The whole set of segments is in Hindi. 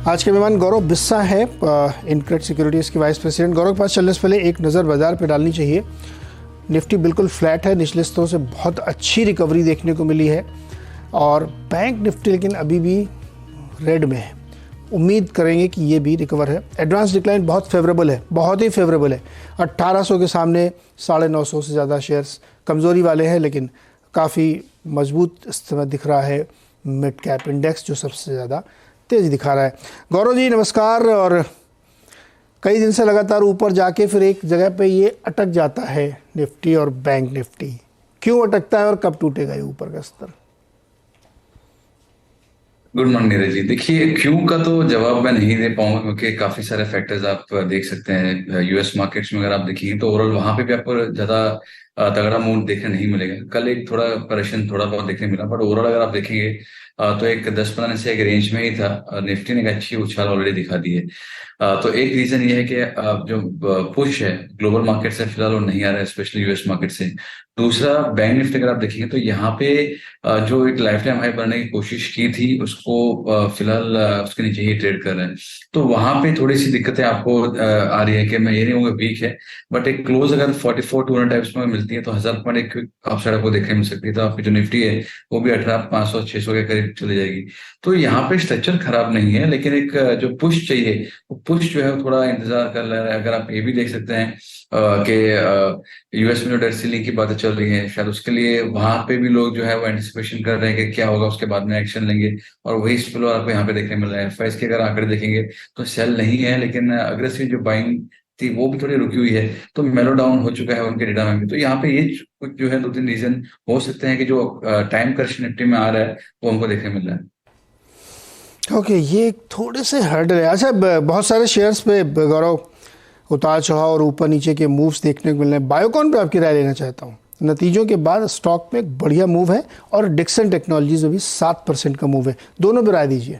आज के मेहमान गौरव बिस्सा है, इनक्रेड सिक्योरिटीज़ के वाइस प्रेसिडेंट। गौरव के पास चलने से पहले एक नज़र बाजार पे डालनी चाहिए। निफ्टी बिल्कुल फ्लैट है, निचले स्तरों से बहुत अच्छी रिकवरी देखने को मिली है और बैंक निफ्टी लेकिन अभी भी रेड में है। उम्मीद करेंगे कि ये भी रिकवर है। एडवांस डिक्लाइन बहुत फेवरेबल है, बहुत ही फेवरेबल है। 1800 के सामने 950 से ज़्यादा शेयर्स कमज़ोरी वाले हैं, लेकिन काफ़ी मजबूत इस समय दिख रहा है मिड कैप इंडेक्स जो सबसे ज़्यादा तेज़ी दिखा रहा है। गौरव जी नमस्कार। और कई दिन से लगातार ऊपर जाके फिर एक जगह पे ये अटक जाता है निफ्टी और बैंक निफ्टी, क्यों अटकता है और कब टूटेगा ये ऊपर का स्तर? Good morning Neeraj ji. देखिए, क्यों का तो जवाब मैं नहीं दे पाऊंगा क्योंकि काफी सारे फैक्टर्स आप देख सकते हैं। यूएस मार्केट्स में अगर आप देखेंगे तो ओवरऑल वहां पे भी आपको ज्यादा तगड़ा मूव देखने नहीं मिलेगा। कल एक थोड़ा करेक्शन थोड़ा बहुत देखने मिला, बट ओवरऑल अगर आप देखेंगे तो एक 10-15 से एक रेंज में ही था। निफ्टी ने एक अच्छी उछाल ऑलरेडी दिखा दी है। तो एक रीजन ये है कि जो पुश है ग्लोबल मार्केट से फिलहाल वो नहीं आ रहा है, स्पेशली यूएस मार्केट से। दूसरा, बैंक निफ्टी अगर आप देखेंगे तो यहाँ पे जो एक लाइफ टाइम हाई बनने की कोशिश की थी उसको फिलहाल उसके नीचे ही ट्रेड कर रहे हैं। तो वहां पे थोड़ी सी दिक्कतें आपको आ रही है कि मैं ये नहीं कहूँगा वीक है, बट एक क्लोज अगर 44-200 टाइप्स में मिलती है तो 1000 पॉइंट एक अपसाइड आपको देखने मिल सकती है। तो आपकी जो निफ्टी है वो भी 18,500-600 के करीब चली जाएगी। तो यहाँ पे स्ट्रक्चर खराब नहीं है, लेकिन एक जो पुश चाहिए वो पुश जो है वो थोड़ा इंतजार कर रहा है। अगर आप ये भी देख सकते हैं कि यूएस में जो डेट सीलिंग की बातें चल रही है, शायद उसके लिए वहां पे भी लोग जो है वो एंटिसिपेशन कर रहे हैं कि क्या होगा, उसके बाद में एक्शन लेंगे। और वही स्पिल आपको यहाँ पे देखने मिल रहा है। एफआईएस के अगर आंकड़े देखेंगे तो सेल नहीं है, लेकिन अग्रेसिव जो बाइंग थी वो भी थोड़ी रुकी हुई है। तो मेलो डाउन हो चुका है उनके डेटा में भी। तो यहाँ पे ये कुछ जो है 2-3 रीजन हो सकते हैं कि जो टाइम करेक्शन निफ्टी में आ रहा है वो हमको देखने मिल रहा है। ओके, ये थोड़े से हर्डल है। अच्छा, बहुत सारे शेयर्स पे गौरव उतार चढ़ाव और ऊपर नीचे के मूव्स देखने को मिल रहे हैं। बायोकॉन पे आपकी राय लेना चाहता हूँ। नतीजों के बाद स्टॉक में एक बढ़िया मूव है और डिक्सन टेक्नोलॉजीज में भी 7% का मूव है। दोनों पे राय दीजिए।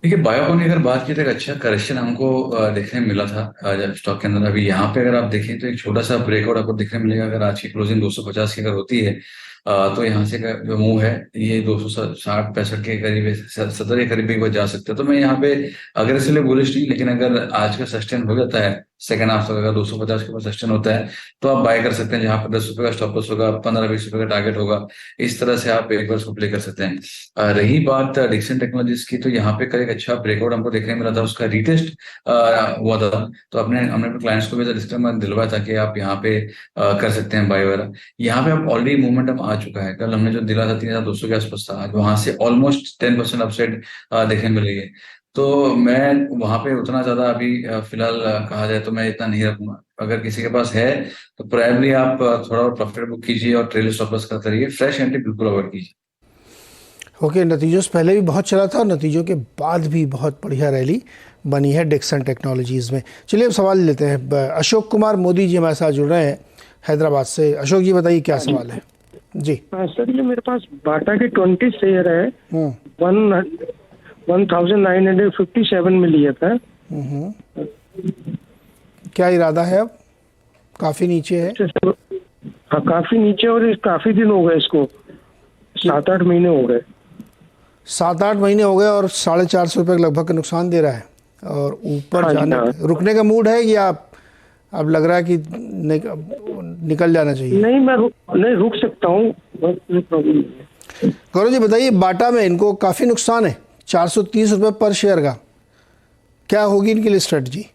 देखिए, बायोकॉन की अगर बात की तो एक अच्छा करेक्शन हमको देखने में मिला था जब स्टॉक के अंदर। अभी यहाँ पे अगर आप देखें तो एक छोटा सा ब्रेकआउट आपको देखने मिलेगा। अगर आज की क्लोजिंग 250 की अगर होती है तो यहाँ से का जो मूव है ये 260-65 के करीब 70 के करीब भी वो जा सकता है। तो मैं यहाँ पे अग्रेसिवली बुलिश नहीं, लेकिन अगर आज का सस्टेन हो जाता है सेकंड हाफ तक, अगर 250 के पास सस्टेन होता है तो आप बाय कर सकते हैं। जहाँ पर 10 रुपए का स्टॉप लॉस होगा, 15-20 रुपए का टारगेट होगा, इस तरह से आप एक बार उसको प्ले कर सकते हैं। रही बात डिक्सन टेक्नोलॉजीज की, तो यहाँ पे कल एक अच्छा ब्रेकआउट हमको देखने मिला था। उसका रीटेस्ट हुआ था, तो हमने अपने क्लाइंट्स को भी डिस्क्लेमर दिलवाया था कि आप यहाँ पे कर सकते हैं बाय वगैरह। यहाँ पे अब ऑलरेडी मोमेंटम आ चुका है। कल हमने जो दिला था 3,200 के आसपास था, आज वहां से ऑलमोस्ट 10% अपसाइड देखने मिल रही है। तो मैं वहां पे उतना ज्यादा अभी फिलहाल कहा जाए तो मैं इतना नहीं रखूंगा। अगर किसी के पास है तो प्राइमली आप थोड़ा और प्रॉफिट बुक कीजिए और ट्रेल स्टॉप लॉस करते रहिए। फ्रेश एंट्री बिल्कुल अवॉइड कीजिए। ओके, नतीजों से पहले भी बहुत चला था और नतीजों के बाद भी बहुत बढ़िया रैली बनी है डिक्सन टेक्नोलॉजीज़ में। चलिए अब सवाल लेते हैं। अशोक कुमार मोदी जी हमारे साथ जुड़ रहे हैं हैदराबाद से। अशोक जी बताइए क्या हाँ जी। सवाल है जी। हाँ सर, ये मेरे पास बाटा के 20 शेयर है। हम्म 1957 में लिया था। क्या इरादा है अब? काफ़ी नीचे है। हाँ, काफी नीचे और काफी दिन हो गए इसको, 7-8 महीने हो गए। 7-8 महीने हो गए और 450 रुपये के लगभग का नुकसान दे रहा है और ऊपर हाँ जी, जाने हाँ। रुकने का मूड है या अब लग रहा है कि निकल जाना चाहिए? नहीं, नहीं रुक सकता हूँ, कोई प्रॉब्लम नहीं है। गौरव जी बताइए, बाटा में इनको काफ़ी नुकसान है, 430 रुपये पर शेयर का। क्या होगी इनके लिए स्ट्रेटजी?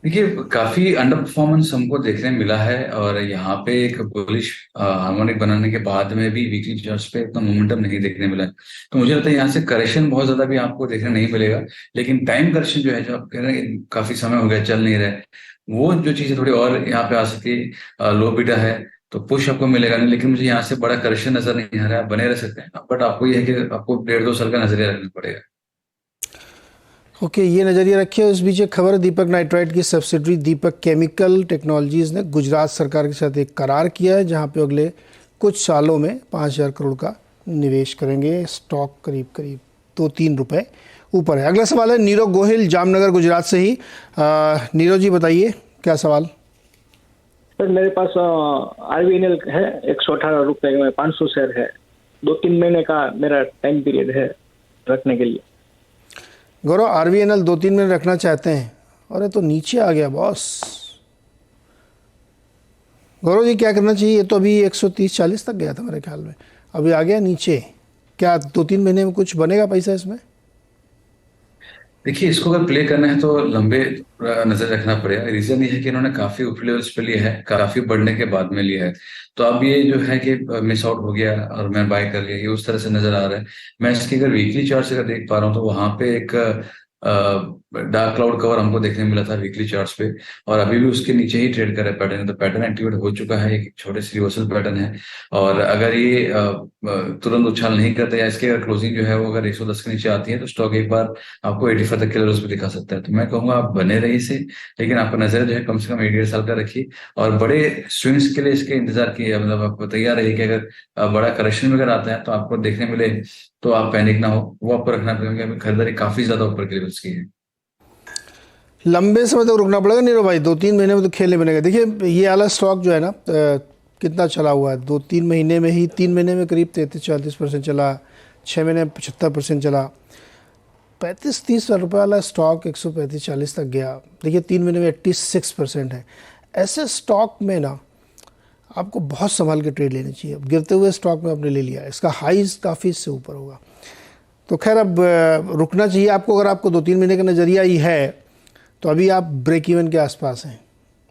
देखिए, काफी अंडर परफॉर्मेंस हमको देखने मिला है और यहाँ पे एक बुलिश हार्मोनिक बनाने के बाद में भी वीकली चार्ट्स पे इतना मोमेंटम नहीं देखने मिला है। तो मुझे लगता है यहाँ से करेक्शन बहुत ज्यादा भी आपको देखने नहीं मिलेगा, लेकिन टाइम करेक्शन जो है, जो आप कह रहे हैं काफी समय हो गया चल नहीं रहा है, वो जो चीजें थोड़ी और यहाँ पे आ सकती है। लो बीटा है तो पुश आपको मिलेगा नहीं, लेकिन मुझे यहाँ से बड़ा करेक्शन नजर नहीं आ रहा है। आप बने रह सकते हैं, बट आपको यह है कि आपको 1.5-2 साल का नजरिया रखना पड़ेगा। ओके, ये नज़रिया रखिए। इस बीच एक खबर है, दीपक नाइट्राइट की सब्सिडरी दीपक केमिकल टेक्नोलॉजीज़ ने गुजरात सरकार के साथ एक करार किया है जहां पे अगले कुछ सालों में 5,000 करोड़ का निवेश करेंगे। स्टॉक करीब करीब 2-3 रुपए ऊपर है। अगला सवाल है नीरव गोहिल जामनगर गुजरात से ही। नीरव जी बताइए क्या सवाल? सर, मेरे पास आरवीएनएल है 118 रुपए में 500 शेयर है। 2-3 महीने का मेरा टाइम पीरियड है। रखने के लिए। गौरव, आरवीएनएल 2-3 मिनट रखना चाहते हैं और ये तो नीचे आ गया बॉस। गौरव जी क्या करना चाहिए? ये तो अभी 130-40 तक गया था मेरे ख्याल में, अभी आ गया नीचे। क्या 2-3 महीने में कुछ बनेगा पैसा इसमें? देखिए, इसको अगर प्ले करना है तो लंबे नजर रखना पड़ेगा। रीजन ये है कि इन्होंने काफी ऊपरी लेवल्स पे लिया है, काफी बढ़ने के बाद में लिया है। तो अब ये जो है कि मिस आउट हो गया और मैं बाय कर लिया, ये उस तरह से नजर आ रहा है। मैं इसकी अगर वीकली चार्ट से अगर देख पा रहा हूँ तो वहां पे एक डार्क क्लाउड कवर हमको देखने मिला था वीकली चार्ट्स पे, और अभी भी उसके नीचे ही ट्रेड कर रहा है पैटर्न। तो पैटर्न एक्टिवेट हो चुका है, एक छोटे से रिवर्सल पैटर्न है। और अगर ये तुरंत उछाल नहीं करता या इसकी अगर क्लोजिंग जो है वो अगर 110 के नीचे आती है तो स्टॉक एक बार आपको 85 तक के लेवल्स पे दिखा सकता है। तो मैं कहूंगा आप बने रहिए इसे, लेकिन आपका नजर जो है कम से कम 1-1.5 साल का रखिए, और बड़े स्विंग्स के लिए इसके इंतजार कीजिए। मतलब आप तैयार रहिए कि अगर बड़ा करेक्शन में अगर आता है तो आपको देखने मिले तो आप पैनिक ना हो, वो आपको रखना पड़ेगा। क्योंकि खरीदारी काफी ज्यादा ऊपर के लेवल्स की है। लंबे समय तक रुकना पड़ेगा नीरव भाई, 2-3 महीने में तो खेलने बनेगा। देखिए ये वाला स्टॉक जो है ना, कितना चला हुआ है, 2-3 महीने में ही, 3 महीने में करीब 33-34% चला, 6 महीने में 75% चला। 35-30 रुपये वाला स्टॉक 135-40 तक गया। देखिए 3 महीने में 86% है। ऐसे स्टॉक में ना आपको बहुत संभाल के ट्रेड लेनी चाहिए। अब गिरते हुए स्टॉक में आपने ले लिया, इसका हाइज काफ़ी इससे ऊपर होगा, तो खैर अब रुकना चाहिए आपको। अगर आपको 2-3 महीने का नज़रिया ही है तो अभी आप ब्रेक इवन के आसपास हैं,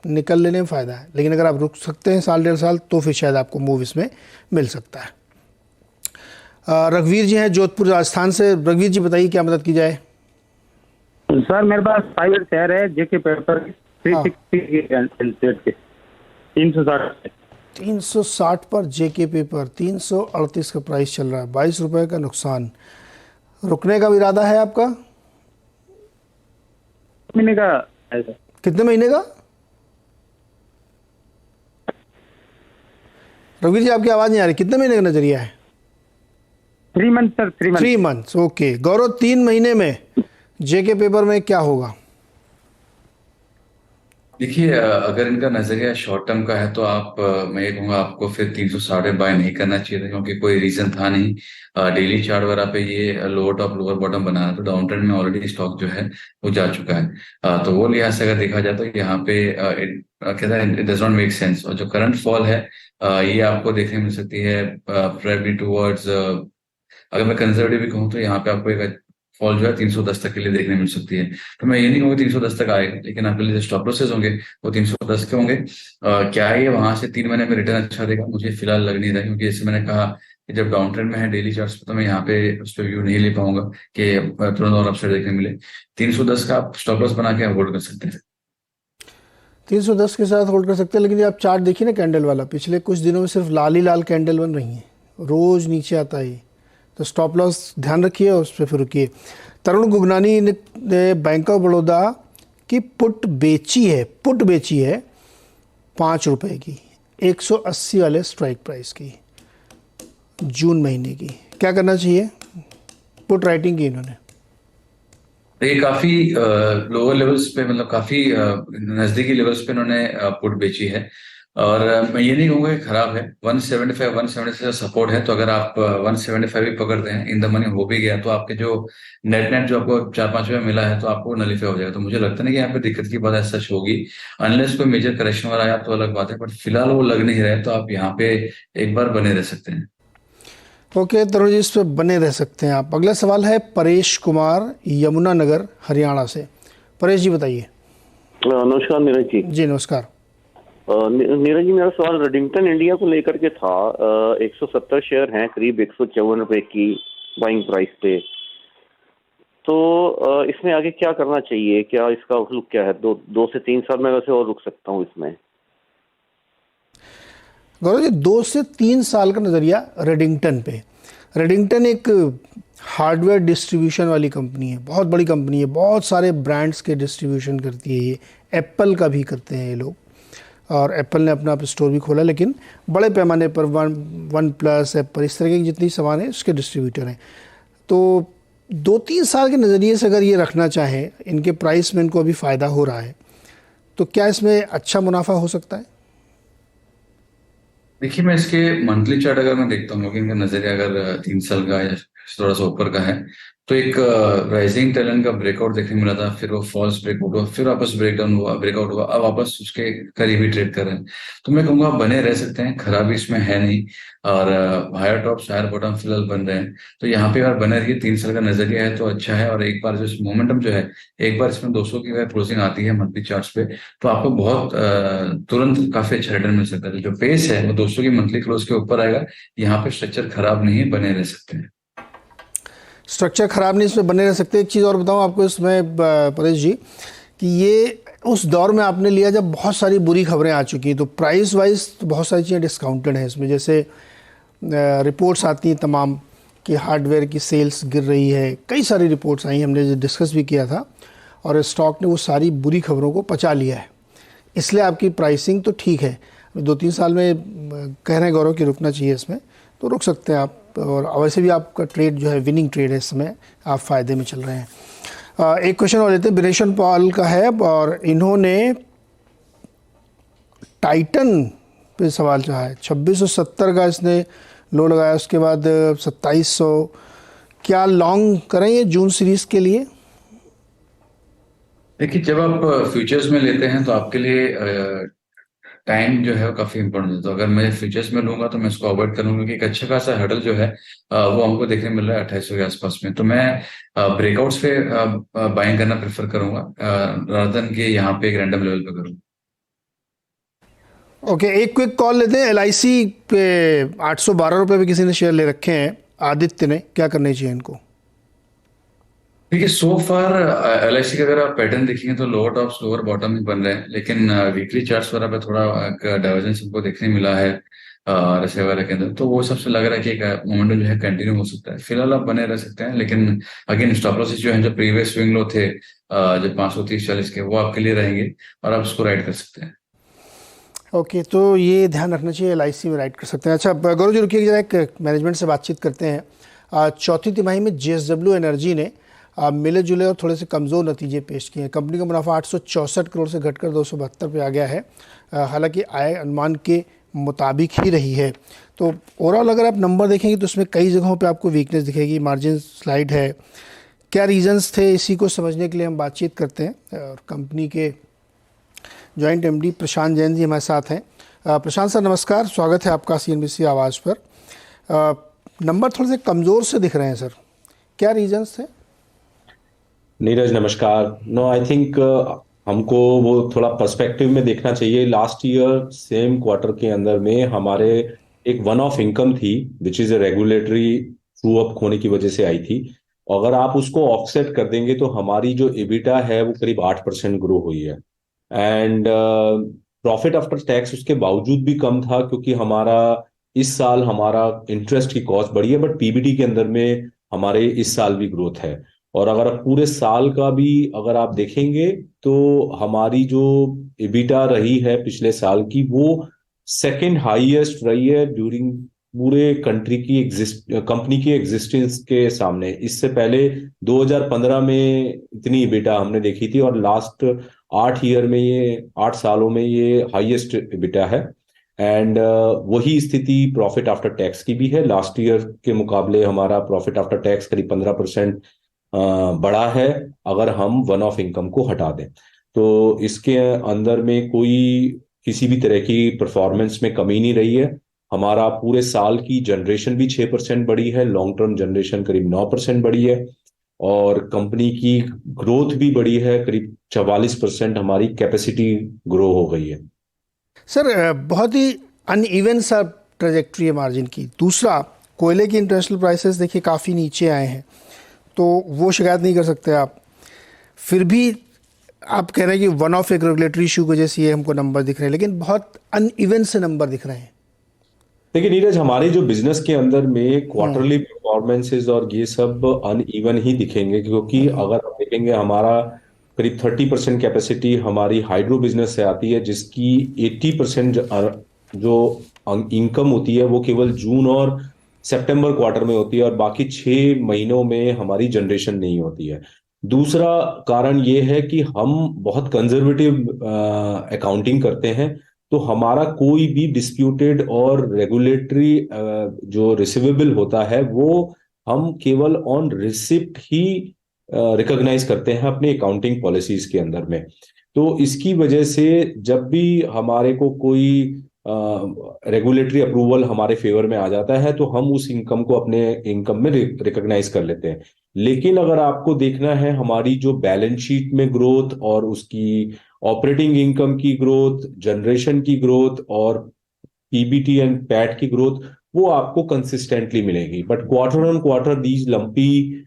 निकल लेने में फ़ायदा है। लेकिन अगर आप रुक सकते हैं 1.5 साल तो फिर शायद आपको मूव इसमें मिल सकता है। रघुवीर जी हैं जोधपुर राजस्थान से। रघुवीर जी बताइए क्या मदद की जाए? सर मेरे पास 5 ईयर शेयर है जेके पेपर 360 के 360 360 पर जेके पेपर 338 का प्राइस चल रहा है, 22 रुपये का नुकसान। रुकने का इरादा है आपका? महीने का है सर। कितने महीने का? रघुवीर जी आपकी आवाज़ नहीं आ रही, कितने महीने का नजरिया है? 3 मंथ सर, 3 मंथ्स। ओके गौरव, 3 महीने में जेके पेपर में क्या होगा? देखिए, अगर इनका नजरिया शॉर्ट टर्म का है तो आप मैं ये कहूंगा आपको फिर 360 बाय नहीं करना चाहिए था, क्योंकि कोई रीजन था नहीं। डेली चार्ट वगैरह पे ये लोअर टॉप लोअर बॉटम बना रहा, तो डाउन ट्रेंड में ऑलरेडी स्टॉक जो है वो जा चुका है। तो वो लिहाज से अगर देखा जाए तो यहाँ पे कहता है it does not make sense. और जो करंट फॉल है ये आपको देखने मिल सकती है प्रोबेबली टुवर्ड्स, अगर मैं कंजर्वेटिव भी कहूँ तो यहाँ पे आपको एक फॉल जो है 310 तक के लिए देखने मिल सकती है। तो मैं ये नहीं कहूँगा 310 तक आएगा, लेकिन आपके लिए जो स्टॉप लॉसेस होंगे वो 310 के होंगे। क्या ये वहां से 3 महीने में रिटर्न अच्छा देगा? मुझे फिलहाल लग नहीं रहा, क्योंकि जैसे मैंने कहा कि जब डाउन ट्रेंड में है डेली चार्ट्स पे, तो मैं यहाँ पे उस पर व्यू नहीं ले पाऊंगा कि तुरंत और अपसाइड देखने मिले। 310 का आप स्टॉप लॉस बना के होल्ड कर सकते हैं। 310 के साथ होल्ड कर सकते हैं, लेकिन ये आप चार्ट देखिए ना कैंडल वाला, पिछले कुछ दिनों में सिर्फ लाल ही लाल कैंडल बन रही है, रोज नीचे आता है। तो स्टॉप लॉस ध्यान रखिए और उस पर फिर रुकिए। तरुण गुगनानी ने बैंक ऑफ बड़ौदा की पुट बेची है 5 रुपए की, 180 वाले स्ट्राइक प्राइस की, जून महीने की। क्या करना चाहिए? पुट राइटिंग की इन्होंने। ये काफी लोअर लेवल्स पे, मतलब काफी नजदीकी लेवल्स पे इन्होंने पुट बेची है। और मैं ये नहीं कहूंगा कि खराब है। 175 176 सपोर्ट है, तो अगर आप 175 भी पकड़ते हैं, इन द मनी हो भी गया, तो आपके जो नेट जो आपको 4-5 रुपये मिला है तो आपको नलीफे हो जाएगा। तो मुझे लगता नहीं कि यहाँ पे दिक्कत की बात सच होगी, अनलेस कोई मेजर करेक्शन वाला आया तो अलग बात है, बट फिलहाल वो लग नहीं रहा है। तो आप यहाँ पे एक बार बने रह सकते हैं। ओके तरुण जी, इस पर बने रह सकते हैं आप। अगला सवाल है परेश कुमार, यमुनानगर हरियाणा से। परेश जी बताइए। नमस्कार नीरज जी। जी नमस्कार। नीरज जी, मेरा सवाल रेडिंगटन इंडिया को लेकर के था। 170 शेयर हैं, करीब 154 रुपए की बाइंग प्राइस पे। तो इसमें आगे क्या करना चाहिए? क्या इसका आउटलुक क्या है? 2 से 3 साल में वैसे और रुक सकता हूँ इसमें। गौरव जी, 2 से 3 साल का नज़रिया रेडिंगटन पे। रेडिंगटन एक हार्डवेयर डिस्ट्रीब्यूशन वाली कंपनी है, बहुत बड़ी कंपनी है, बहुत सारे ब्रांड्स के डिस्ट्रीब्यूशन करती है। ये एप्पल का भी करते हैं ये लोग, और एप्पल ने अपना स्टोर भी खोला, लेकिन बड़े पैमाने पर वन प्लस, एप्पल, इस तरह की जितनी सामान है उसके डिस्ट्रीब्यूटर हैं। तो 2-3 साल के नज़रिए से अगर ये रखना चाहें, इनके प्राइस में इनको अभी फ़ायदा हो रहा है, तो क्या इसमें अच्छा मुनाफा हो सकता है? देखिए, मैं इसके मंथली चार्ट अगर मैं देखता हूँ कि इनका नजरिया अगर 3 साल का या थोड़ा सा ऊपर का है। तो एक राइजिंग ट्रेंड का ब्रेकआउट देखने मिला था, फिर वो फॉल्स ब्रेकआउट हुआ, फिर वापस ब्रेकडाउन हुआ, ब्रेकआउट हुआ, अब वापस उसके करीब ही ट्रेड कर रहे हैं। तो मैं कहूंगा आप बने रह सकते हैं, खराबी इसमें है नहीं। और हायर टॉप्स हायर बॉटम फिलहाल बन रहे हैं, तो यहाँ पे अगर बने रहिए, 3 साल का नजरिया है तो अच्छा है। और एक बार जो मोमेंटम जो है, एक बार इसमें 200 की अगर क्लोजिंग आती है मंथली चार्ट्स पे, तो आपको बहुत तुरंत काफी अच्छा रिटर्न मिल सकता है। जो पेस है वो 200 की मंथली क्लोज के ऊपर आएगा। यहाँ पे स्ट्रक्चर खराब नहीं है, बने रह सकते हैं। स्ट्रक्चर खराब नहीं, इसमें बने रह सकते। एक चीज़ और बताऊं आपको इसमें परेश जी, कि ये उस दौर में आपने लिया जब बहुत सारी बुरी खबरें आ चुकी हैं, तो प्राइस वाइज तो बहुत सारी चीज़ें डिस्काउंटेड हैं इसमें। जैसे रिपोर्ट्स आती हैं तमाम कि हार्डवेयर की सेल्स गिर रही है, कई सारी रिपोर्ट्स आई, हमने डिस्कस भी किया था, और स्टॉक ने वो सारी बुरी खबरों को पचा लिया है। इसलिए आपकी प्राइसिंग तो ठीक है। 2-3 साल में कह रहे हैं गौरव कि रुकना चाहिए इसमें, तो रुक सकते हैं आप। और वैसे भी आपका ट्रेड जो है विनिंग ट्रेड है, इस समय आप फ़ायदे में चल रहे हैं। एक क्वेश्चन और लेते हैं, बिरेशन पॉल का है, और इन्होंने टाइटन पे सवाल चाहा है। 2670 का इसने लो लगाया, उसके बाद 2700। क्या लॉन्ग करें ये जून सीरीज के लिए? देखिए, जब आप फ्यूचर्स में लेते हैं तो आपके लिए टाइम जो है वो काफी इंपॉर्टेंट है। तो अगर मैं फ्यूचर्स में लूंगा तो मैं इसको अवॉइड करूंगा, क्योंकि एक अच्छा खासा हर्डल जो है वो हमको देखने मिल रहा है 2800 के आसपास में। तो मैं ब्रेकआउट्स पे बाइंग करना प्रेफर करूंगा, रादर देन कि यहाँ पे एक रैंडम लेवल पे करूँ। ओके, एक क्विक कॉल लेते हैं। LIC पे 812 रुपये पे किसी ने शेयर ले रखे हैं, आदित्य ने, क्या करना चाहिए इनको? देखिए, सो फार LIC का अगर आप पैटर्न देखेंगे तो लोअर टॉप्स लोअर बॉटम ही बन रहे हैं, लेकिन वीकली चार्ट्स वगैरह पे थोड़ा डाइवर्जेंस हमको देखने मिला है RSI वगैरह के अंदर। तो वो सबसे लग रहा है कि एक मोमेंटम जो है कंटिन्यू हो सकता है। फिलहाल आप बने रह सकते हैं, लेकिन अगेन स्टॉप लॉसेस जो है, जो प्रीवियस स्विंग लो थे जो 530-40 के, वो आपके लिए रहेंगे और आप उसको राइड कर सकते हैं। ओके, तो ये ध्यान रखना चाहिए, LIC में राइड कर सकते हैं। अच्छा गौरव जी, रुकिए जरा, एक मैनेजमेंट से बातचीत करते हैं। चौथी तिमाही में JSW एनर्जी ने मिले जुले और थोड़े से कमज़ोर नतीजे पेश किए हैं। कंपनी का मुनाफा 864 करोड़ से घटकर 272 पे आ गया है। हालांकि आय अनुमान के मुताबिक ही रही है। तो ओवरऑल अगर आप नंबर देखेंगे तो उसमें कई जगहों पे आपको वीकनेस दिखेगी। मार्जिन स्लाइड है, क्या रीजंस थे, इसी को समझने के लिए हम बातचीत करते हैं। और कंपनी के जॉइंट MD प्रशांत जैन जी हमारे साथ हैं। प्रशांत सर नमस्कार, स्वागत है आपका CNBC आवाज़ पर। नंबर थोड़े से कमज़ोर से दिख रहे हैं सर, क्या रीजंस थे? नीरज नमस्कार। नो, आई थिंक हमको वो थोड़ा पर्सपेक्टिव में देखना चाहिए। लास्ट ईयर सेम क्वार्टर के अंदर में हमारे एक वन ऑफ इनकम थी, which is a regulatory true up होने की वजह से आई थी। अगर आप उसको ऑफसेट कर देंगे तो हमारी जो EBITDA है वो करीब 8% ग्रो हुई है। एंड प्रॉफिट आफ्टर टैक्स उसके बावजूद भी कम था, क्योंकि हमारा इस साल हमारा इंटरेस्ट की कॉस्ट बढ़ी है, बट PBT के अंदर में हमारे इस साल भी ग्रोथ है। और अगर आप पूरे साल का भी अगर आप देखेंगे तो हमारी जो EBITDA रही है पिछले साल की, वो सेकंड हाईएस्ट रही है ड्यूरिंग पूरे कंपनी की एग्जिस्टेंस के सामने। इससे पहले 2015 में इतनी EBITDA हमने देखी थी, और लास्ट 8 सालों में ये हाईएस्ट EBITDA है। एंड वही स्थिति प्रॉफिट आफ्टर टैक्स की भी है। लास्ट ईयर के मुकाबले हमारा प्रॉफिट आफ्टर टैक्स करीब 15% बढ़ा है, अगर हम वन ऑफ इनकम को हटा दें। तो इसके अंदर में कोई किसी भी तरह की परफॉर्मेंस में कमी नहीं रही है। हमारा पूरे साल की जनरेशन भी 6% बढ़ी है, लॉन्ग टर्म जनरेशन करीब 9% बढ़ी है, और कंपनी की ग्रोथ भी बढ़ी है, करीब 44% हमारी कैपेसिटी ग्रो हो गई है। सर बहुत ही अनइवन सा ट्रेजेक्ट्री है मार्जिन की। दूसरा, कोयले की इंटरनेशनल प्राइसेस देखिए काफ़ी नीचे आए हैं, तो वो शिकायत नहीं कर सकते आप। फिर भी आप कह रहे हैं कि वन ऑफ एक रेगुलेटरी इशू की वजह से ये हमको नंबर दिख रहे हैं, लेकिन बहुत अनइवन से नंबर दिख रहे हैं। देखिए नीरज, हमारे जो बिजनेस के अंदर में क्वार्टरली परफॉर्मेंसेस और ये सब अनइवन ही दिखेंगे, क्योंकि अगर आप देखेंगे हमारा करीब 30% कैपेसिटी हमारी हाइड्रो बिजनेस से आती है, जिसकी 80% जो इनकम होती है वो केवल जून और सितंबर क्वार्टर में होती है, और बाकी 6 महीनों में हमारी जनरेशन नहीं होती है। दूसरा कारण ये है कि हम बहुत कंजर्वेटिव अकाउंटिंग करते हैं, तो हमारा कोई भी डिस्प्यूटेड और रेगुलेटरी जो रिसीवेबल होता है वो हम केवल ऑन रिसिप्ट ही रिकॉग्नाइज करते हैं अपने अकाउंटिंग पॉलिसीज के अंदर में। तो इसकी वजह से जब भी हमारे को कोई रेगुलेटरी अप्रूवल हमारे फेवर में आ जाता है तो हम उस इनकम को अपने इनकम में रिकॉग्नाइज कर लेते हैं। लेकिन अगर आपको देखना है हमारी जो बैलेंस शीट में ग्रोथ और उसकी ऑपरेटिंग इनकम की ग्रोथ, जनरेशन की ग्रोथ और पीबीटी एंड पैट की ग्रोथ, वो आपको कंसिस्टेंटली मिलेगी। But quarter on quarter these lumpy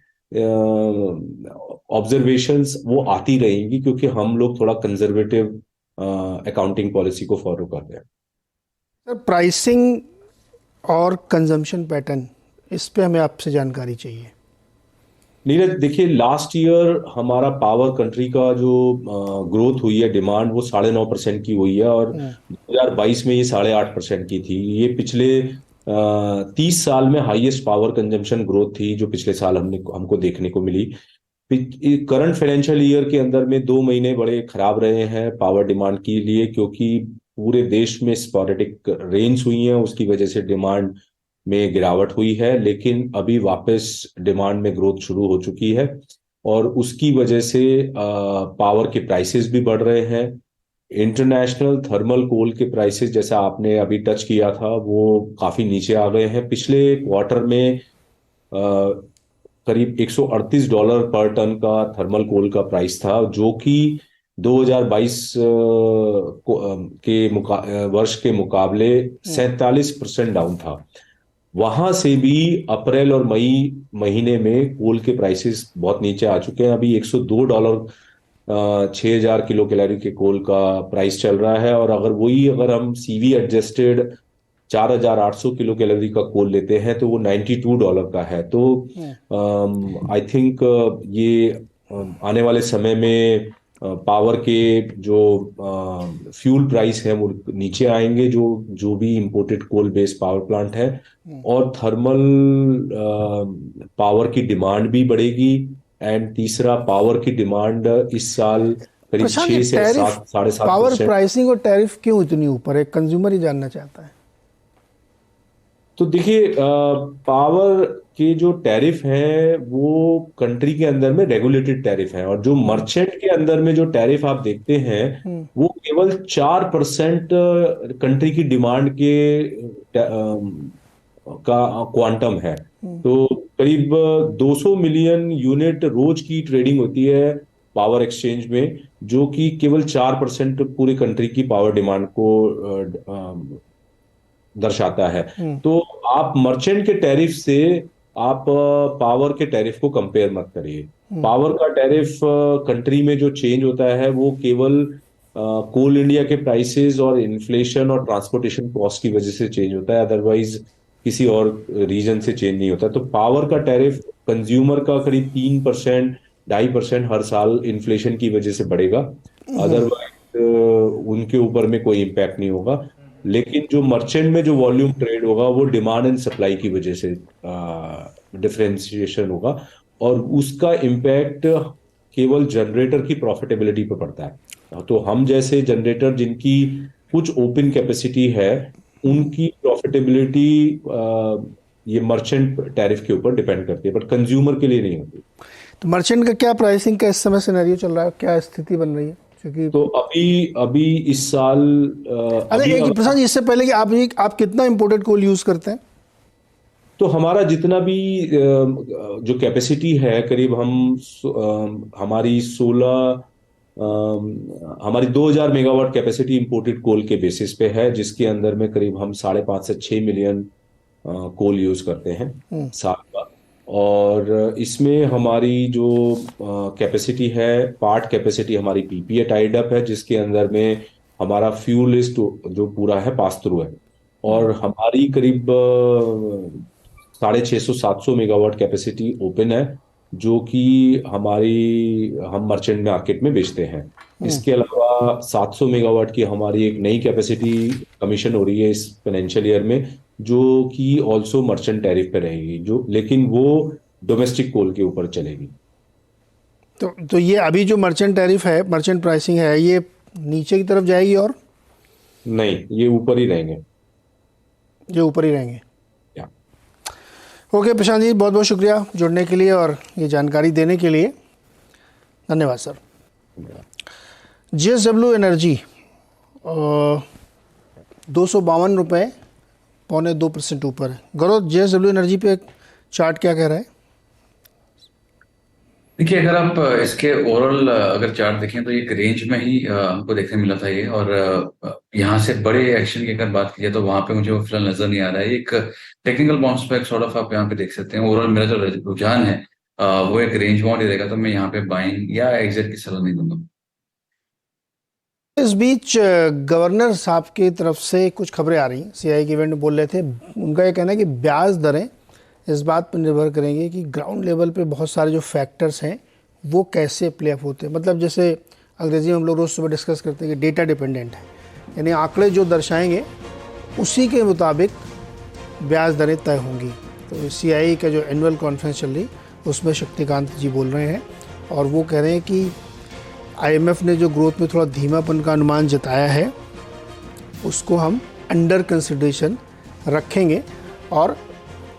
observations वो आती रहेंगी, क्योंकि हम लोग थोड़ा कंजर्वेटिव अकाउंटिंग पॉलिसी को फॉलो करते हैं। सर, प्राइसिंग और कंजम्पशन पैटर्न, इस पे हमें आपसे जानकारी चाहिए। नीरज, देखिए लास्ट ईयर हमारा पावर कंट्री का जो ग्रोथ हुई है, डिमांड, वो 9.5% की हुई है और 2022 में ये 8.5% की थी। ये पिछले 30 साल में हाईएस्ट पावर कंजम्पशन ग्रोथ थी जो पिछले साल हमको देखने को मिली। करंट फाइनेंशियल ईयर के अंदर में 2 महीने बड़े खराब रहे हैं पावर डिमांड के लिए, क्योंकि पूरे देश में स्पॉरेडिक रेन्स हुई हैं, उसकी वजह से डिमांड में गिरावट हुई है। लेकिन अभी वापस डिमांड में ग्रोथ शुरू हो चुकी है और उसकी वजह से पावर के प्राइसेस भी बढ़ रहे हैं। इंटरनेशनल थर्मल कोल के प्राइसेस, जैसा आपने अभी टच किया था, वो काफी नीचे आ गए हैं। पिछले क्वार्टर में करीब $138 पर टन का थर्मल कोल का प्राइस था, जो कि 2022 के वर्ष के मुकाबले 47% डाउन था। वहां से भी अप्रैल और मई महीने में कोल के प्राइसेस बहुत नीचे आ चुके हैं। अभी $102 6000 किलो कैलोरी के कोल का प्राइस चल रहा है। और अगर हम सीवी एडजस्टेड 4800 किलो कैलोरी का कोल लेते हैं तो वो $92 का है। तो आई थिंक ये आने वाले समय में पावर के जो फ्यूल प्राइस है वो नीचे आएंगे, जो भी imported coal based power plant है, और थर्मल पावर की डिमांड भी बढ़ेगी। एंड तीसरा, पावर की डिमांड इस साल करीब 6 से 7.5%। पावर प्राइसिंग और टैरिफ क्यों इतनी ऊपर है, कंज्यूमर ही जानना चाहता है। तो देखिए, पावर के जो टैरिफ है वो कंट्री के अंदर में रेगुलेटेड टैरिफ है, और जो मर्चेंट के अंदर में जो टैरिफ आप देखते हैं वो केवल 4% कंट्री की डिमांड का क्वांटम है। तो करीब 200 मिलियन यूनिट रोज की ट्रेडिंग होती है पावर एक्सचेंज में, जो कि केवल 4% पूरी कंट्री की पावर डिमांड को दर्शाता है। तो आप मर्चेंट के टैरिफ से आप पावर के टैरिफ को कंपेयर मत करिए। पावर का टैरिफ कंट्री में जो चेंज होता है वो केवल कोल इंडिया के प्राइसेस और इन्फ्लेशन और ट्रांसपोर्टेशन कॉस्ट की वजह से चेंज होता है, अदरवाइज किसी और रीजन से चेंज नहीं होता। तो पावर का टैरिफ कंज्यूमर का करीब 3% 2.5% हर साल इन्फ्लेशन की वजह से बढ़ेगा, अदरवाइज उनके ऊपर में कोई इम्पैक्ट नहीं होगा। लेकिन जो मर्चेंट में जो वॉल्यूम ट्रेड होगा वो डिमांड एंड सप्लाई की वजह से डिफरेंशिएशन होगा, और उसका इम्पैक्ट केवल जनरेटर की प्रॉफिटेबिलिटी पर पड़ता है। तो हम जैसे जनरेटर जिनकी कुछ ओपन कैपेसिटी है, उनकी प्रॉफिटेबिलिटी ये मर्चेंट टैरिफ के ऊपर डिपेंड करती है, बट कंज्यूमर के लिए नहीं होती। तो मर्चेंट का क्या प्राइसिंग का इस समय सिनेरियो चल रहा है, क्या स्थिति बन रही है? तो अभी इस साल प्रशांत, इससे पहले कि आप कितना इंपोर्टेड कोल यूज करते हैं? तो हमारा जितना भी जो कैपेसिटी है, करीब हमारी 2000 मेगावाट कैपेसिटी इंपोर्टेड कोल के बेसिस पे है, जिसके अंदर में करीब हम 5.5 से 6 मिलियन कोल यूज करते हैं साल का। और इसमें हमारी जो कैपेसिटी है, पार्ट कैपेसिटी हमारी पीपीए टाइड अप है, जिसके अंदर में हमारा फ्यूल लिस्ट जो पूरा है पास थ्रू है, और हमारी करीब 650-700 मेगावाट कैपेसिटी ओपन है, जो कि हम मर्चेंट मार्केट में बेचते हैं। इसके अलावा 700 मेगावाट की हमारी एक नई कैपेसिटी कमीशन हो रही है इस फाइनेंशियल ईयर में, जो कि ऑल्सो मर्चेंट टैरिफ पे रहेगी, लेकिन वो डोमेस्टिक कोल के ऊपर चलेगी। तो ये अभी जो मर्चेंट टैरिफ है, मर्चेंट प्राइसिंग है, ये नीचे की तरफ जाएगी? और नहीं, ये ऊपर ही रहेंगे। ये ऊपर ही रहेंगे। ओके प्रशांत जी, बहुत बहुत शुक्रिया जुड़ने के लिए और ये जानकारी देने के लिए। धन्यवाद सर। JSW एनर्जी 252 रुपये, 0.25% ऊपर है। गौरव, JSW एनर्जी पे चार्ट क्या कह रहा है? देखिए, अगर आप इसके ओवरऑल अगर चार्ट देखें तो एक रेंज में ही हमको देखने मिला था ये, और यहाँ से बड़े एक्शन की अगर बात की जाए तो वहां पे मुझे वो फिलहाल नजर नहीं आ रहा है। एक technical bounce back sort of आप यहाँ पे देख सकते हैं। ओवरऑल मेरा जो रुझान है वो एक रेंज बाउंड ही रहेगा, तो मैं यहाँ पे बाइंग या एग्जिट की सलाह नहीं दूंगा। इस बीच गवर्नर साहब की तरफ से कुछ खबरें आ रही हैं। CI के इवेंट में बोल रहे थे, उनका ये कहना है कि ब्याज दरें इस बात पर निर्भर करेंगे कि ग्राउंड लेवल पे बहुत सारे जो फैक्टर्स हैं वो कैसे प्ले अप होते हैं। मतलब जैसे अंग्रेजी में हम लोग रोज़ सुबह डिस्कस करते हैं कि डेटा डिपेंडेंट है, यानी आंकड़े जो दर्शाएंगे उसी के मुताबिक ब्याज दरें तय होंगी। तो CI का जो एनुअल कॉन्फ्रेंस चल रही उसमें शक्तिकांत जी बोल रहे हैं और वो कह रहे हैं कि IMF ने जो ग्रोथ में थोड़ा धीमापन का अनुमान जताया है उसको हम अंडर कंसिडरेशन रखेंगे, और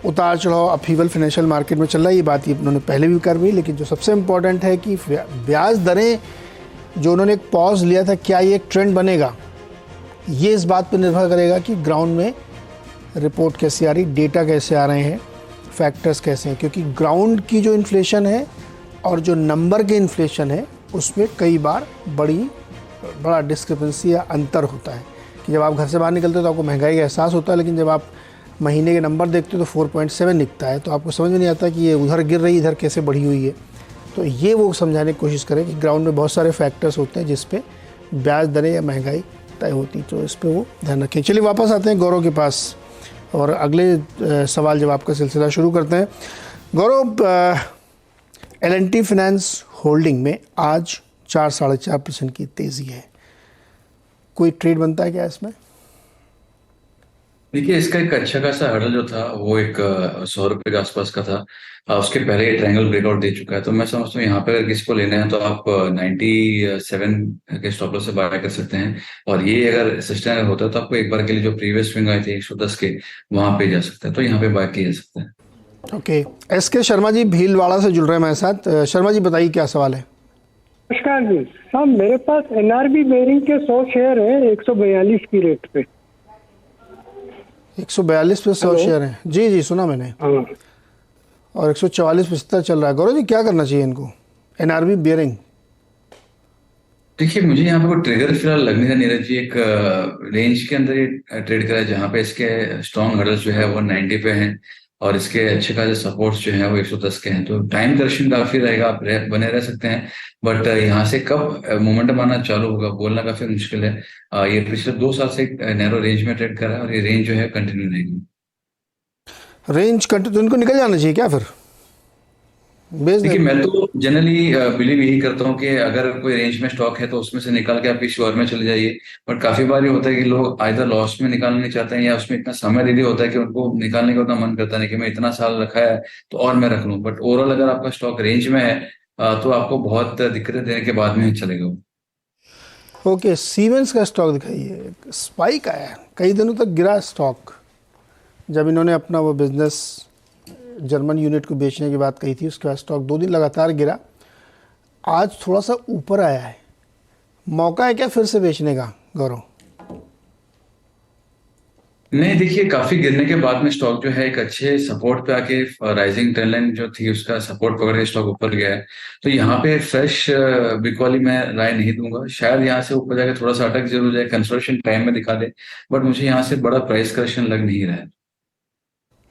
उतार चढ़ाव अपहीवल फाइनेंशियल मार्केट में चल रहा है, ये बात उन्होंने पहले भी कर दी। लेकिन जो सबसे इम्पोर्टेंट है कि ब्याज दरें जो उन्होंने एक पॉज लिया था, क्या ये एक ट्रेंड बनेगा, ये इस बात पर निर्भर करेगा कि ग्राउंड में रिपोर्ट कैसे आ रही, डेटा कैसे आ रहे हैं, फैक्टर्स कैसे हैं। क्योंकि ग्राउंड की जो इन्फ्लेशन है और जो नंबर के इन्फ्लेशन है उसमें कई बार बड़ा डिस्क्रिपेंसी या अंतर होता है कि जब आप घर से बाहर निकलते हो तो आपको महंगाई का एहसास होता है, लेकिन जब आप महीने के नंबर देखते हो तो 4.7 निकलता है, तो आपको समझ में नहीं आता कि ये उधर गिर रही इधर कैसे बढ़ी हुई है। तो ये वो समझाने की कोशिश करें कि ग्राउंड में बहुत सारे फैक्टर्स होते हैं जिस पे ब्याज दरें या महंगाई तय होती, तो इस पर वो ध्यान रखें। चलिए वापस आते हैं गौरव के पास और अगले सवाल जवाब का सिलसिला शुरू करते हैं। गौरव, L&T फाइनेंस होल्डिंग में आज 4-4.5% की तेज़ी है, कोई ट्रेड बनता है क्या इसमें? देखिए, इसका एक अच्छा खासा हर्डल जो था वो एक 100 रुपये के आसपास का था। उसके पहले ये ट्रायंगल ब्रेकआउट दे चुका है, तो मैं समझता हूँ यहाँ पे अगर किसी को लेना है तो आप 97 के स्टॉप लॉस से बाय कर सकते हैं, और ये अगर सस्टेन होता है तो आपको एक बार के लिए जो प्रीवियस स्विंग आए थे 110 के, वहां पे जा सकता है, तो यहाँ पे बाय किया जा सकता है। ओके, SK शर्मा जी भीलवाड़ा से जुड़ रहे हैं हमारे साथ। शर्मा जी बताइए क्या सवाल है? नमस्कार जी साहब, मेरे पास NRB बेरिंग के 100 शेयर है 142 की रेट पे। 142 पे 100 शेयर हैं? जी जी सुना मैंने। हाँ, और 144.75 चल रहा है। गौरव जी क्या करना चाहिए इनको, NRB बेरिंग? देखिए, मुझे यहाँ पे कोई ट्रिगर फिलहाल लग नहीं रहा नीरज जी। एक रेंज के अंदर ये ट्रेड करा है जहाँ पे इसके स्ट्रॉन्ग हर्डल्स जो है वो 90 पे हैं और इसके अच्छे खासे सपोर्ट्स जो है वो 110 के हैं, तो टाइम करेक्शन काफी रहेगा, आप बने रह सकते हैं। बट यहाँ से कब मोमेंटम आना चालू होगा बोलना काफी मुश्किल है। ये पिछले 2 साल से एक नैरो रेंज में ट्रेड कर रहा है और ये रेंज जो है कंटिन्यू रहेगी। रेंज कंटिन्यू, तो इनको निकल जाना चाहिए क्या फिर? देखिए, मैं तो जनरली बिलीव यही करता हूँ कि अगर कोई रेंज में स्टॉक है तो उसमें से निकाल के आप किसी और में चले जाइए। बट काफी बार ये होता है कि लोग आइदर लॉस में निकालना नहीं चाहते हैं या उसमें इतना समय दे दिया होता है कि उनको निकालने का उतना मन करता नहीं कि मैं इतना साल रखा है तो और मैं रख लूँ। बट ओवरऑल अगर आपका स्टॉक रेंज में है तो आपको बहुत दिक्कतें देने के बाद में ही चलेगा। ओके, सीमेंस का स्टॉक दिखाइए, स्पाइक आया है, कई दिनों तक गिरा स्टॉक। जब इन्होंने अपना वो बिजनेस जर्मन यूनिट को बेचने की बात कही थी उसके बाद स्टॉक 2 दिन लगातार गिरा, आज थोड़ा सा ऊपर आया है। मौका है क्या फिर से बेचने का गौरव? नहीं, देखिए, काफी गिरने के बाद में स्टॉक जो है एक अच्छे सपोर्ट पे आके राइजिंग ट्रेंड लाइन जो थी उसका सपोर्ट पकड़ के स्टॉक ऊपर गया है, तो यहाँ पे फ्रेश बिक वाली मैं राय नहीं दूंगा। शायद यहाँ से ऊपर जाके थोड़ा सा अटक जरूर जाए, कंसोलिडेशन टाइम में दिखा दे, बट मुझे यहाँ से बड़ा प्राइस करेक्शन लग नहीं रहा है।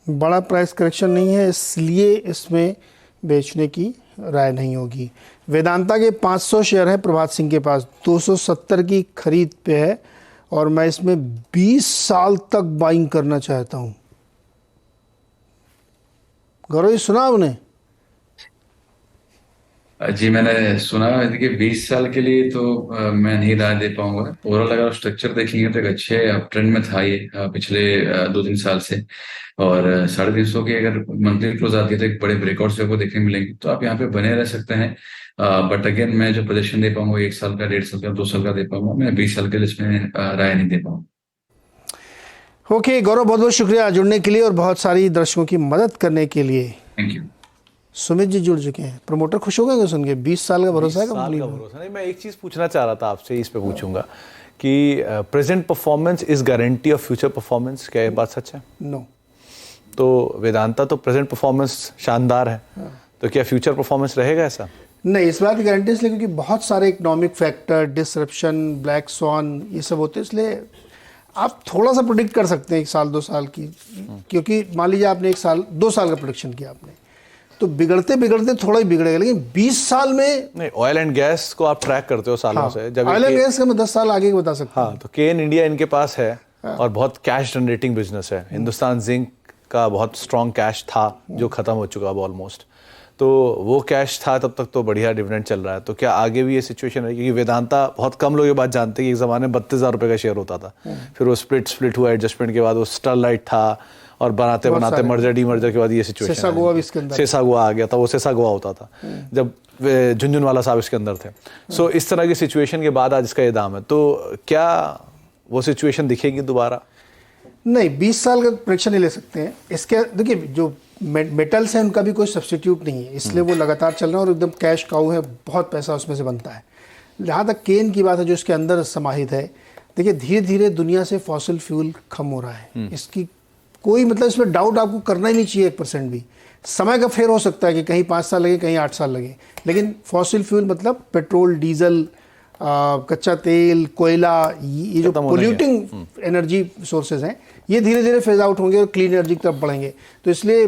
बड़ा प्राइस करेक्शन नहीं है इसलिए इसमें बेचने की राय नहीं होगी। वेदांता के 500 शेयर है प्रभात सिंह के पास, 270 की खरीद पे है और मैं इसमें 20 साल तक बाइंग करना चाहता हूं। गौरव जी सुना आपने? जी, मैंने सुना है। देखिए, 20 साल के लिए तो मैं नहीं राय दे पाऊंगा। ओवरऑल अगर आप स्ट्रक्चर देखेंगे तो एक अच्छे ट्रेंड में था ये पिछले 2-3 साल से, और 350 की अगर मंथली क्लोज आती है तो एक बड़े ब्रेकआउट से आपको देखने मिलेंगे, तो आप यहाँ पे बने रह सकते हैं। बट अगेन मैं जो प्रदर्शन दे पाऊंगा 1 साल का, 1.5 साल का, 2 साल का दे पाऊंगा, मैं 20 साल के लिए इसमें राय नहीं दे पाऊंगा। ओके गौरव, बहुत बहुत शुक्रिया जुड़ने के लिए और बहुत सारी दर्शकों की मदद करने के लिए। Thank you. सुमित जी जुड़ चुके हैं, प्रमोटर खुश हो गए सुन के। 20 साल का भरोसा है कंपनी का भरोसा नहीं। मैं एक चीज़ पूछना चाह रहा था आपसे, इस पे पूछूंगा कि present performance is guarantee of future performance, क्या ये बात सच है? नो। तो वेदांता तो प्रेजेंट परफॉर्मेंस शानदार है, तो क्या फ्यूचर परफॉर्मेंस रहेगा ऐसा? नहीं, इस बात की गारंटी इसलिए क्योंकि बहुत सारे economic factor, disruption, black sworn, ये सब होते हैं, इसलिए आप थोड़ा सा प्रोडिक्ट कर सकते हैं 1 साल 2 साल की। क्योंकि मान लीजिए आपने 1 साल 2 साल का प्रोडिक्शन किया आपने, तो बिगड़ते बिगड़ते थोड़ा ही बिगड़ेगा, लेकिन 20 साल में नहीं। ऑयल एंड गैस को आप ट्रैक करते हो सालों से, जब ऑयल एंड गैस का मैं 10 साल आगे बता सकता हूँ। हाँ, तो केन इंडिया इनके पास है और बहुत कैश जनरेटिंग बिजनेस है। हिंदुस्तान जिंक का बहुत स्ट्रॉन्ग कैश था जो खत्म हो चुका अब ऑलमोस्ट, तो वो कैश था तब तक तो बढ़िया डिविडेंड चल रहा है। तो क्या आगे भी ये सिचुएशन है? क्योंकि वेदांता, बहुत कम लोग ये बात जानते हैं कि एक ज़माने में 32,000 रुपये का शेयर होता था, फिर वो स्प्लिट हुआ एडजस्टमेंट के बाद, वो स्टरलाइट था, और बनाते बनाते मर्जर डीमर्जर के बाद ये सिचुएशन सेसागुआ आ गया था। वो सेसागुआ होता था जब झुनझुनवाला साहब इसके अंदर थे। सो इस तरह की सिचुएशन के बाद आज इसका ये दाम है। तो क्या वो सिचुएशन दिखेगी दोबारा? नहीं, 20 साल का प्रेडिक्शन नहीं ले सकते हैं इसके। देखिए, जो मेटल्स हैं उनका भी कोई सब्स्टिट्यूट नहीं है, इसलिए वो लगातार चल रहे हैं और एकदम कैश काऊ है, बहुत पैसा उसमें से बनता है। जहाँ तक केन की बात है जो इसके अंदर समाहित है, देखिए धीरे धीरे दुनिया से फॉसिल फ्यूल कम हो रहा है, इसकी कोई मतलब इसमें डाउट आपको करना ही नहीं चाहिए 1% भी। समय का फेर हो सकता है कि कहीं 5 साल लगे, कहीं 8 साल लगे, लेकिन फॉसिल फ्यूल मतलब पेट्रोल, डीजल, कच्चा तेल, कोयला, ये जो पोल्यूटिंग एनर्जी सोर्सेज हैं, ये धीरे धीरे फेज आउट होंगे और क्लीन एनर्जी की तरफ बढ़ेंगे। तो इसलिए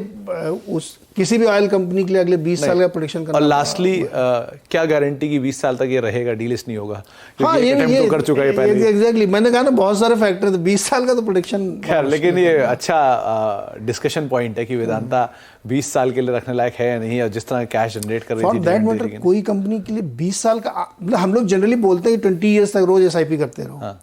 उस किसी भी ऑयल कंपनी के लिए अगले 20 साल का प्रेडिक्शन करना। और लास्टली क्या गारंटी कि 20 साल तक ये रहेगा, डीलिस्ट नहीं होगा? हाँ, ये तो कर चुका है पहले। एग्जैक्टली, मैंने कहा ना बहुत सारे फैक्टर थे, 20 साल का तो प्रेडिक्शन। खैर, लेकिन ये अच्छा डिस्कशन पॉइंट है कि वेदांता 20 साल के लिए रखने लायक है या नहीं, और जिस तरह कैश जनरेट कर रही थी। फॉर दैट मैटर कोई कंपनी के लिए 20 साल का, मतलब हम लोग जनरली बोलते हैं 20 ईयर्स तक रोज SIP करते रहो,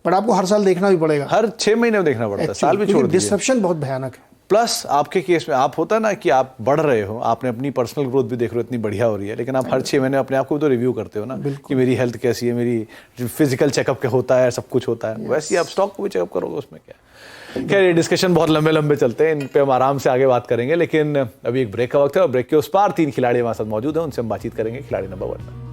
बट आपको हर साल देखना भी पड़ेगा, हर 6 महीने में देखना पड़ता है, साल भी छोड़ दीजिए। डिसरप्शन बहुत भयानक है। प्लस आपके केस में आप होता है ना कि आप बढ़ रहे हो, आपने अपनी पर्सनल ग्रोथ भी देख रहे हो, इतनी बढ़िया हो रही है, लेकिन आप हर 6 महीने अपने आप को तो रिव्यू करते हो ना कि मेरी हेल्थ कैसी है, मेरी फिजिकल चेकअप क्या होता है, सब कुछ होता है। वैसे ही आप स्टॉक को भी चेकअप करोगे, उसमें क्या। खैर, ये डिस्कशन बहुत लंबे लंबे चलते हैं, इन पे हम आराम से आगे बात करेंगे, लेकिन अभी एक ब्रेक का वक्त है और ब्रेक के उस पार 3 खिलाड़ी हमारे साथ मौजूद हैं, उनसे हम बातचीत करेंगे खिलाड़ी नंबर 1 में।